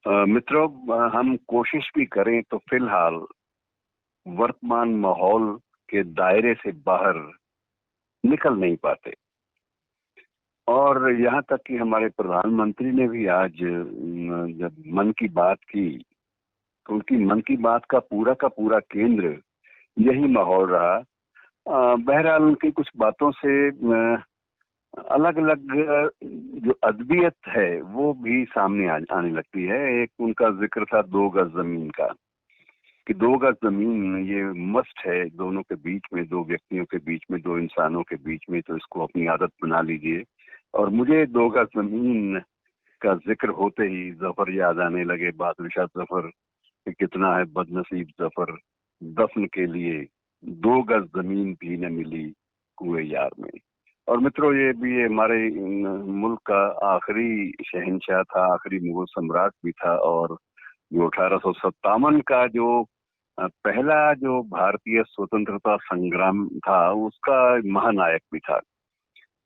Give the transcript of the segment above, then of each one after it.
मित्रों, हम कोशिश भी करें तो फिलहाल वर्तमान माहौल के दायरे से बाहर निकल नहीं पाते। और यहाँ तक कि हमारे प्रधानमंत्री ने भी आज जब मन की बात की तो उनकी मन की बात का पूरा केंद्र यही माहौल रहा। बहरहाल उनकी कुछ बातों से अलग अलग जो अदबियत है वो भी सामने आने लगती है। एक उनका जिक्र था 2 गज जमीन का, कि 2 गज जमीन ये मस्ट है दोनों के बीच में, 2 व्यक्तियों के बीच में, 2 इंसानों के बीच में, तो इसको अपनी आदत बना लीजिए। और मुझे 2 गज जमीन का जिक्र होते ही जफर याद आने लगे, बहादुर शाह जफर कि कितना है बदनसीब जफर, दफन के लिए 2 गज जमीन भी न मिली कुएं यार में। और मित्रों, ये भी हमारे मुल्क का आखिरी शहंशाह था, आखिरी मुगल सम्राट भी था, और जो 1857 का जो पहला जो भारतीय स्वतंत्रता संग्राम था उसका महानायक भी था।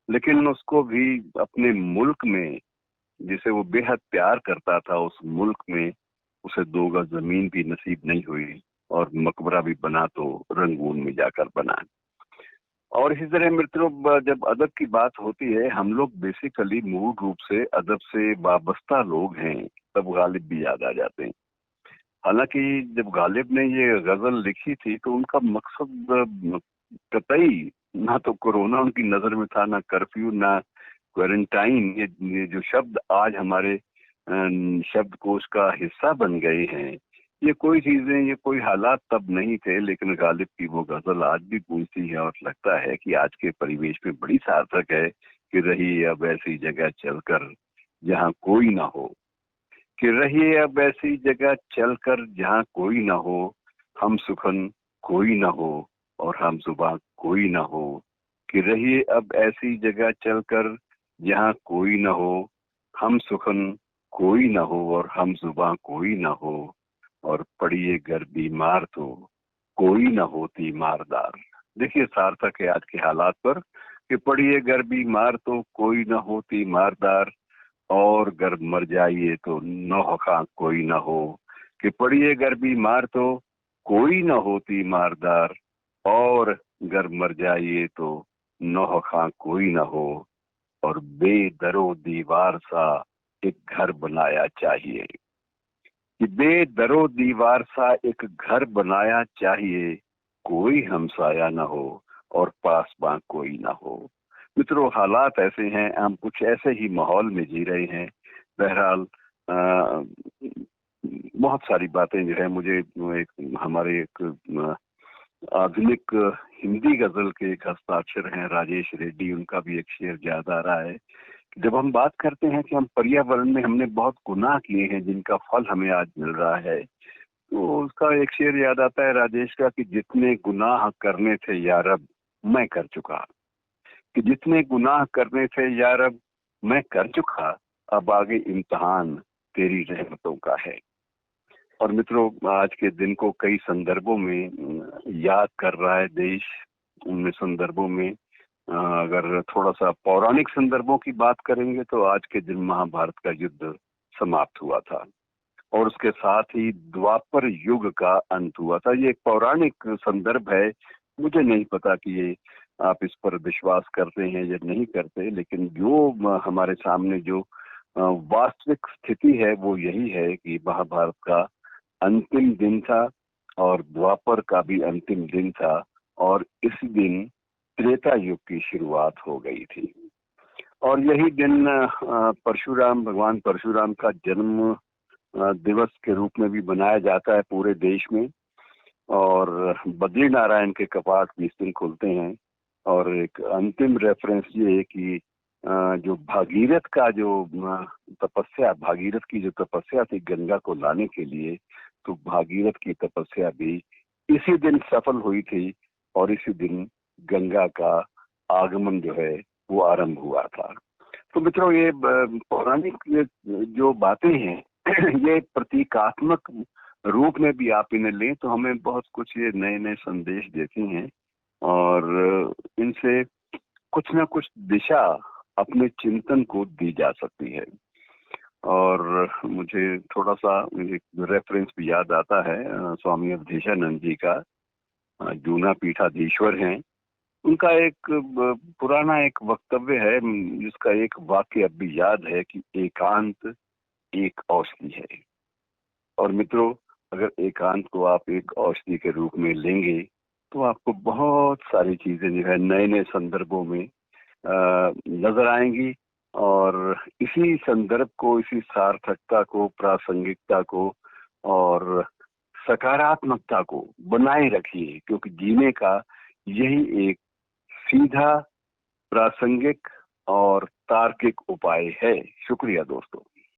लेकिन उसको भी अपने मुल्क में, जिसे वो बेहद प्यार करता था, उस मुल्क में उसे 2 गज जमीन भी नसीब नहीं हुई, और मकबरा भी बना तो रंगून में जाकर बना। और इसी तरह मित्रों, जब अदब की बात होती है, हम लोग बेसिकली मूल रूप से अदब से वाबस्ता लोग हैं, तब गालिब भी याद आ जाते हैं। हालांकि जब गालिब ने ये गजल लिखी थी तो उनका मकसद कतई ना तो कोरोना उनकी नजर में था, ना कर्फ्यू, ना क्वारंटाइन। ये जो शब्द आज हमारे शब्दकोश का हिस्सा बन गए हैं, ये कोई चीजें, ये कोई हालात तब नहीं थे। लेकिन गालिब की वो गजल आज भी गूंजती है और लगता है कि आज के परिवेश में बड़ी सार्थक है कि रही अब ऐसी जगह चलकर जहाँ कोई ना हो, कि रहिए अब ऐसी जगह चलकर जहाँ कोई ना हो, हम सुखन कोई ना हो और हम जुबां कोई ना हो, कि रहिए अब ऐसी जगह चलकर जहाँ कोई ना हो, हम सुखन कोई ना हो और हम जुबां कोई ना हो, और पड़िए घर बीमार तो कोई ना हो तीमारदार। देखिए, सार्थक है आज के हालात पर कि पड़िए घर बीमार तो कोई ना हो तीमारदार, और गर मर जाइए तो नौह खां कोई ना हो, कि पड़िए गर बीमार तो कोई ना होती मारदार, और गर मर जाइए तो नौह खां कोई ना हो, और बेदरो दीवार सा एक घर बनाया चाहिए, कि बेदरो दीवार सा एक घर बनाया चाहिए, कोई हमसाया ना हो और पासबां कोई ना हो। मित्रों, हालात ऐसे हैं, हम कुछ ऐसे ही माहौल में जी रहे हैं। बहरहाल बहुत सारी बातें जो है मुझे हमारे एक आधुनिक हिंदी गजल के एक हस्ताक्षर हैं राजेश रेड्डी, उनका भी एक शेर याद आ रहा है। जब हम बात करते हैं कि हम पर्यावरण में हमने बहुत गुनाह किए हैं जिनका फल हमें आज मिल रहा है, तो उसका एक शेर याद आता है राजेश का कि जितने गुनाह करने थे या रब मैं कर चुका, कि जितने गुनाह करने थे या रब मैं कर चुका, अब आगे इम्तिहान तेरी रहमतों का है। और मित्रों, आज के दिन को कई संदर्भों में याद कर रहा है देश। उनमें संदर्भों में अगर थोड़ा सा पौराणिक संदर्भों की बात करेंगे तो आज के दिन महाभारत का युद्ध समाप्त हुआ था, और उसके साथ ही द्वापर युग का अंत हुआ था। ये एक पौराणिक संदर्भ है, मुझे नहीं पता कि ये आप इस पर विश्वास करते हैं या नहीं करते, लेकिन जो हमारे सामने जो वास्तविक स्थिति है वो यही है कि महाभारत का अंतिम दिन था और द्वापर का भी अंतिम दिन था, और इस दिन त्रेता युग की शुरुआत हो गई थी। और यही दिन परशुराम, भगवान परशुराम का जन्म दिवस के रूप में भी मनाया जाता है पूरे देश में। और बद्री नारायण के कपाट भी इस दिन खुलते हैं। और एक अंतिम रेफरेंस ये है कि जो भागीरथ का जो तपस्या, भागीरथ की जो तपस्या थी गंगा को लाने के लिए, तो भागीरथ की तपस्या भी इसी दिन सफल हुई थी, और इसी दिन गंगा का आगमन जो है वो आरंभ हुआ था। तो मित्रों, ये पौराणिक जो बातें हैं ये प्रतीकात्मक रूप में भी आप इन्हें लें तो हमें बहुत कुछ ये नए नए संदेश देती हैं, और इनसे कुछ ना कुछ दिशा अपने चिंतन को दी जा सकती है। और मुझे थोड़ा सा रेफरेंस भी याद आता है स्वामी अवधेशानंद जी का, जूना पीठाधीश्वर हैं। उनका एक पुराना एक वक्तव्य है, जिसका एक वाक्य अब भी याद है कि एकांत एक औषधि है। और मित्रों, अगर एकांत को आप एक औषधि के रूप में लेंगे तो आपको बहुत सारी चीजें जो है नए नए संदर्भों में नजर आएंगी, और इसी संदर्भ को, इसी सार्थकता को, प्रासंगिकता को और सकारात्मकता को बनाए रखिए, क्योंकि जीने का यही एक सीधा, प्रासंगिक और तार्किक उपाय है। शुक्रिया दोस्तों।